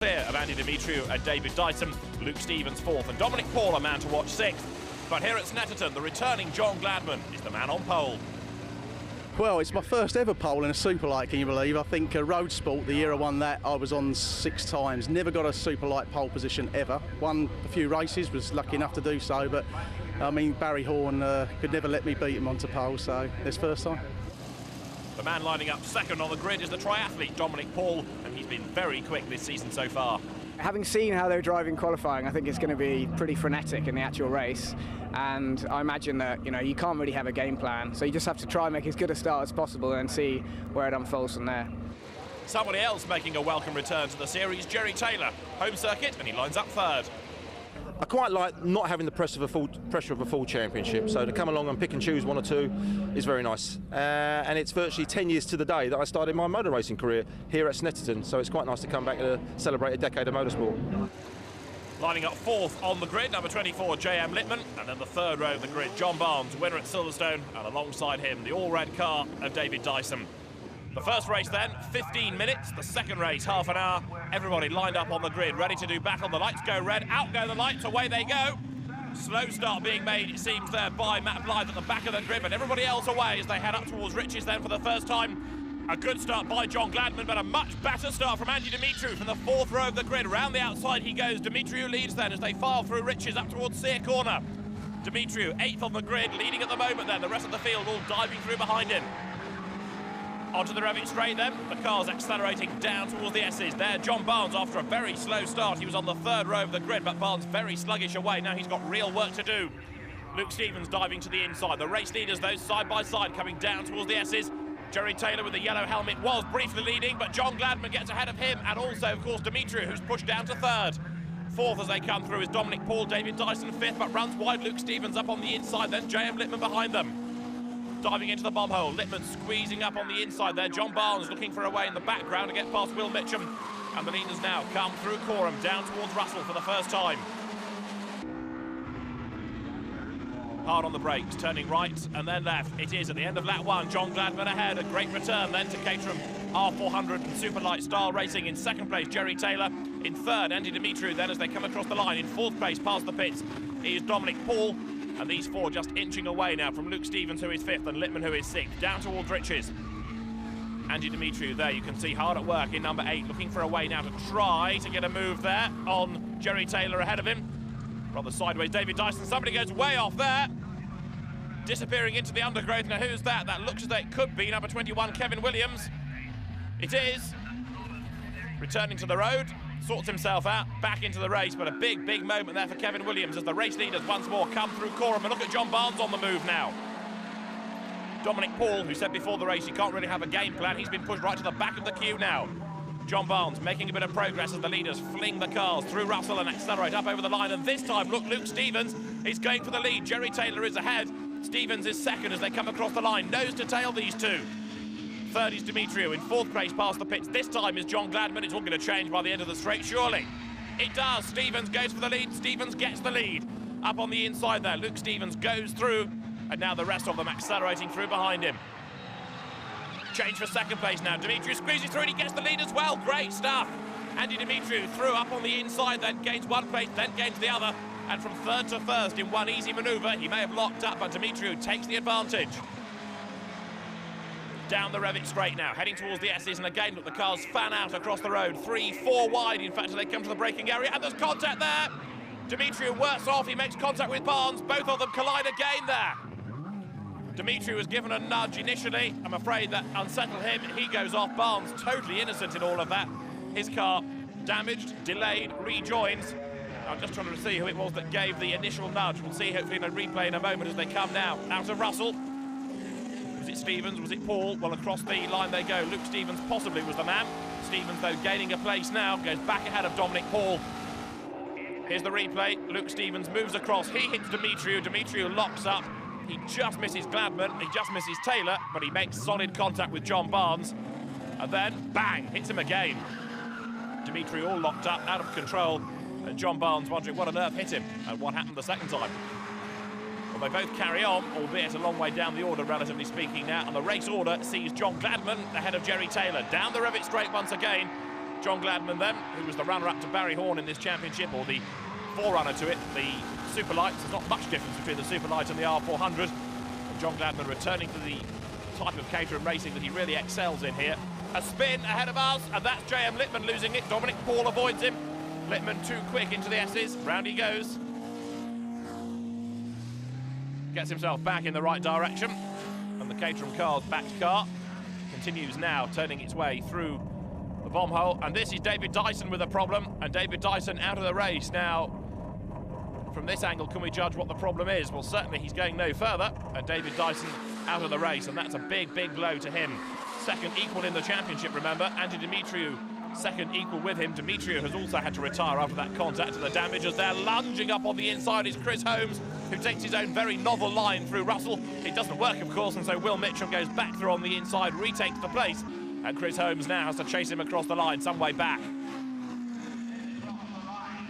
Clear of Andy Demetriou and David Dyson, Luke Stevens fourth, and Dominic Paul a man to watch sixth. But here at Snetterton, the returning John Gladman is the man on pole. Well, it's my first ever pole in a Superlight, can you believe? I think Road Sport, the year I won that, I was on 6 times. Never got a Superlight pole position ever. Won a few races, was lucky enough to do so, but I mean, Barry Horn could never let me beat him onto pole, so this first time. The man lining up second on the grid is the triathlete Dominic Paul, and he's been very quick this season so far. Having seen how they're driving qualifying, I think it's going to be pretty frenetic in the actual race, and I imagine that you can't really have a game plan, so you just have to try and make as good a start as possible and see where it unfolds from there. Somebody else making a welcome return to the series, Jerry Taylor, home circuit, and he lines up third. I quite like not having the pressure of a full championship, so to come along and pick and choose 1 or 2 is very nice. And it's virtually 10 years to the day that I started my motor racing career here at Snetterton, so it's quite nice to come back and celebrate a decade of motorsport. Lining up fourth on the grid, number 24, J.M. Littman, and then the third row of the grid, John Barnes, winner at Silverstone, and alongside him, the all-red car of David Dyson. The first race then, 15 minutes. The second race, half an hour. Everybody lined up on the grid, ready to do battle. The lights go red, out go the lights, away they go. Slow start being made, it seems, there by Matt Blythe at the back of the grid, but everybody else away as they head up towards Riches then for the first time. A good start by John Gladman, but a much better start from Andy Demetriou from the fourth row of the grid. Around the outside he goes. Demetriou leads then as they file through Riches up towards Sear Corner. Demetriou, 8th on the grid, leading at the moment then. The rest of the field all diving through behind him. Onto the revving straight then, the car's accelerating down towards the S's. There, John Barnes, after a very slow start, he was on the third row of the grid, but Barnes very sluggish away. Now he's got real work to do. Luke Stevens diving to the inside. The race leaders, those side by side, coming down towards the S's. Jerry Taylor with the yellow helmet was briefly leading, but John Gladman gets ahead of him, and also, of course, Demetriou, who's pushed down to third. Fourth as they come through is Dominic Paul, David Dyson fifth, but runs wide. Luke Stevens up on the inside, then J.M. Littman behind them. Diving into the bomb hole, Littman squeezing up on the inside there. John Barnes looking for a way in the background to get past Will Mitchum. And the leaders now come through Coram down towards Russell for the first time. Hard on the brakes, turning right and then left. It is at the end of lap 1. John Gladman ahead. A great return then to Caterham. R400 and Superlight style racing. In second place, Jerry Taylor. In third, Andy Demetriou then as they come across the line. In fourth place, past the pits, is Dominic Paul. And these four just inching away now from Luke Stevens, who is fifth, and Littman, who is sixth, down towards Riches. Andy Demetriou there, you can see hard at work in number 8, looking for a way now to try to get a move there on Jerry Taylor ahead of him. Rather sideways, David Dyson, somebody goes way off there. Disappearing into the undergrowth, now who's that? That looks as though it could be number 21, Kevin Williams. It is. Returning to the road. Sorts himself out, back into the race, but a big, big moment there for Kevin Williams as the race leaders once more come through Coram. And look at John Barnes on the move now. Dominic Paul, who said before the race he can't really have a game plan, he's been pushed right to the back of the queue now. John Barnes making a bit of progress as the leaders fling the cars through Russell and accelerate up over the line. And this time, look, Luke Stevens is going for the lead. Jerry Taylor is ahead. Stevens is second as they come across the line. Nose to tail, these two. Third is Demetriou, in fourth place past the pits. This time is John Gladman. It's all going to change by the end of the straight, surely. It does. Stevens goes for the lead. Stevens gets the lead. Up on the inside there, Luke Stevens goes through, and now the rest of them accelerating through behind him. Change for second place now. Demetriou squeezes through and he gets the lead as well. Great stuff. Andy Demetriou through up on the inside, then gains one place, then gains the other. And from third to first in one easy manoeuvre, he may have locked up, but Demetriou takes the advantage. Down the Revit straight now, heading towards the S's, and again, look, the cars fan out across the road. 3, 4 wide, in fact, as they come to the braking area, and there's contact there. Demetriou works off, he makes contact with Barnes. Both of them collide again there. Demetriou was given a nudge initially. I'm afraid that unsettled him. He goes off. Barnes totally innocent in all of that. His car damaged, delayed, rejoins. I'm just trying to see who it was that gave the initial nudge. We'll see hopefully in a replay in a moment as they come now out of Russell. Was it Stevens? Was it Paul? Well, across the line they go. Luke Stevens possibly was the man. Stevens, though, gaining a place now, goes back ahead of Dominic Paul. Here's the replay. Luke Stevens moves across. He hits Demetriou. Demetriou locks up. He just misses Gladman. He just misses Taylor, but he makes solid contact with John Barnes. And then, bang, hits him again. Demetriou all locked up, out of control. And John Barnes wondering what on earth hit him and what happened the second time. Well, they both carry on, albeit a long way down the order, relatively speaking now. And the race order sees John Gladman ahead of Jerry Taylor. Down the Revit straight once again. John Gladman then, who was the runner-up to Barry Horn in this championship, or the forerunner to it, the Superlights. There's not much difference between the Superlight and the R400. And John Gladman returning to the type of Caterham racing that he really excels in here. A spin ahead of us, and that's J.M. Littman losing it. Dominic Paul avoids him. Littman too quick into the S's. Round he goes. Gets himself back in the right direction. And the Caterham car's backed car continues now, turning its way through the bomb hole. And this is David Dyson with a problem. And David Dyson out of the race. Now, from this angle, can we judge what the problem is? Well, certainly he's going no further. And David Dyson out of the race. And that's a big, big blow to him. Second equal in the championship, remember. Andy Dimitriou, second equal with him. Dimitriou has also had to retire after that contact, and the damage as they're lunging up on the inside is Chris Holmes, who takes his own very novel line through Russell. It doesn't work, of course, and so Will Mitchell goes back through on the inside, retakes the place, and Chris Holmes now has to chase him across the line, some way back.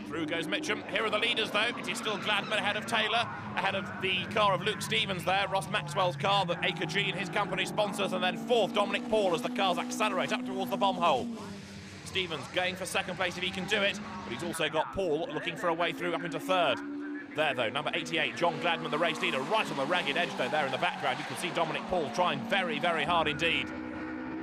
Through goes Mitchum. Here are the leaders, though. It is still Gladman ahead of Taylor, ahead of the car of Luke Stevens there, Ross Maxwell's car that AKG and his company sponsors, and then fourth, Dominic Paul, as the cars accelerate up towards the bomb hole. Stevens going for second place if he can do it, but he's also got Paul looking for a way through up into third. There, though, number 88, John Gladman, the race leader, right on the ragged edge, though, there in the background. You can see Dominic Paul trying very, very hard indeed.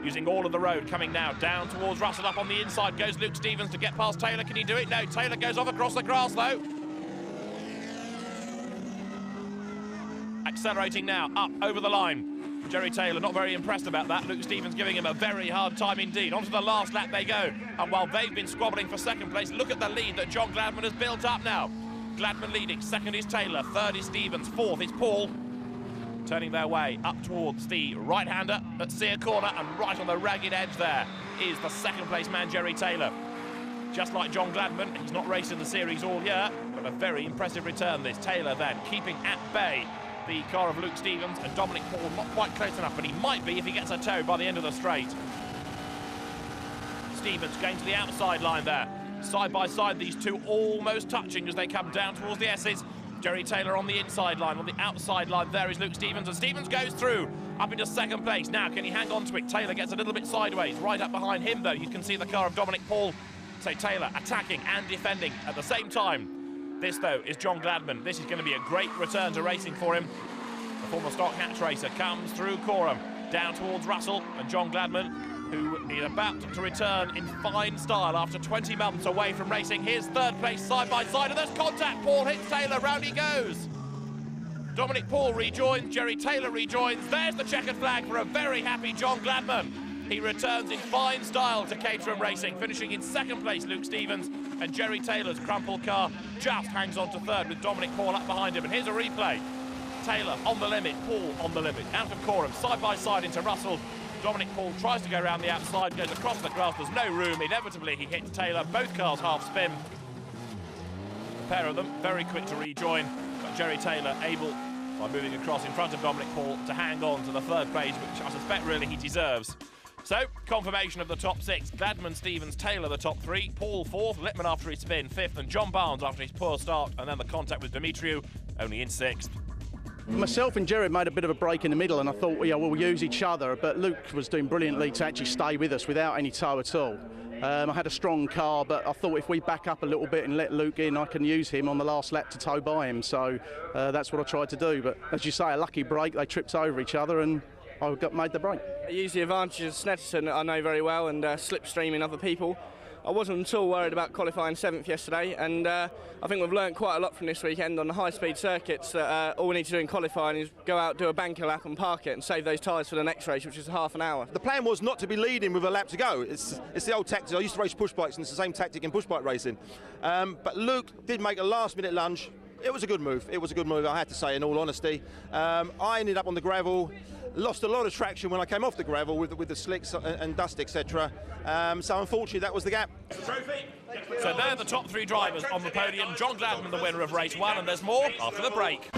Using all of the road, coming now down towards Russell. Up on the inside goes Luke Stevens to get past Taylor. Can he do it? No, Taylor goes off across the grass, though. Accelerating now, up over the line. Jerry Taylor not very impressed about that. Luke Stevens giving him a very hard time indeed. Onto the last lap they go. And while they've been squabbling for second place, look at the lead that John Gladman has built up now. Gladman leading, second is Taylor, third is Stevens, fourth is Paul. Turning their way up towards the right-hander at Sear Corner, and right on the ragged edge there is the second place man, Jerry Taylor. Just like John Gladman, he's not raced in the series all year, but a very impressive return this. Taylor then keeping at bay the car of Luke Stevens, and Dominic Paul not quite close enough, but he might be if he gets a tow by the end of the straight. Stevens going to the outside line there. Side by side, these two almost touching as they come down towards the S's. Jerry Taylor on the inside line. On the outside line there is Luke Stevens, and Stevens goes through up into second place. Now, can he hang on to it? Taylor gets a little bit sideways. Right up behind him, though, you can see the car of Dominic Paul. So Taylor attacking and defending at the same time. This, though, is John Gladman. This is going to be a great return to racing for him. The former stock hatch racer comes through Coram, down towards Russell, and John Gladman, who is about to return in fine style after 20 months away from racing. Here's third place side by side, and there's contact. Paul hits Taylor, round he goes. Dominic Paul rejoins, Jerry Taylor rejoins. There's the checkered flag for a very happy John Gladman. He returns in fine style to Caterham Racing, finishing in second place, Luke Stevens, and Jerry Taylor's crumpled car just hangs on to third with Dominic Paul up behind him. And here's a replay. Taylor on the limit, Paul on the limit, out of Coram, side by side into Russell. Dominic Paul tries to go around the outside, goes across the grass, there's no room. Inevitably, he hits Taylor. Both cars half spin. A pair of them very quick to rejoin, but Jerry Taylor able, by moving across in front of Dominic Paul, to hang on to the third place, which I suspect really he deserves. So, confirmation of the top six. Gladman, Stevens, Taylor the top three, Paul fourth, Littman after his spin fifth, and John Barnes after his poor start, and then the contact with Dimitriou only in sixth. Myself and Jerry made a bit of a break in the middle, and I thought, yeah, we'll use each other, but Luke was doing brilliantly to actually stay with us without any tow at all. I had a strong car, but I thought if we back up a little bit and let Luke in, I can use him on the last lap to tow by him, so that's what I tried to do. But as you say, a lucky break, they tripped over each other and I made the break. I use the advantages of Snetterton that I know very well and slipstreaming other people. I wasn't at all worried about qualifying 7th yesterday, and I think we've learnt quite a lot from this weekend on the high-speed circuits that all we need to do in qualifying is go out, do a banker lap and park it and save those tyres for the next race, which is half an hour. The plan was not to be leading with a lap to go. It's the old tactic. I used to race push bikes, and it's the same tactic in push bike racing. But Luke did make a last-minute lunge. It was a good move. It was a good move, I had to say, in all honesty. I ended up on the gravel. Lost a lot of traction when I came off the gravel with the slicks and dust, etc. So unfortunately, that was the gap. Trophy. So they're the top three drivers on the podium. John Gladman, the winner of race one, and there's more after the break.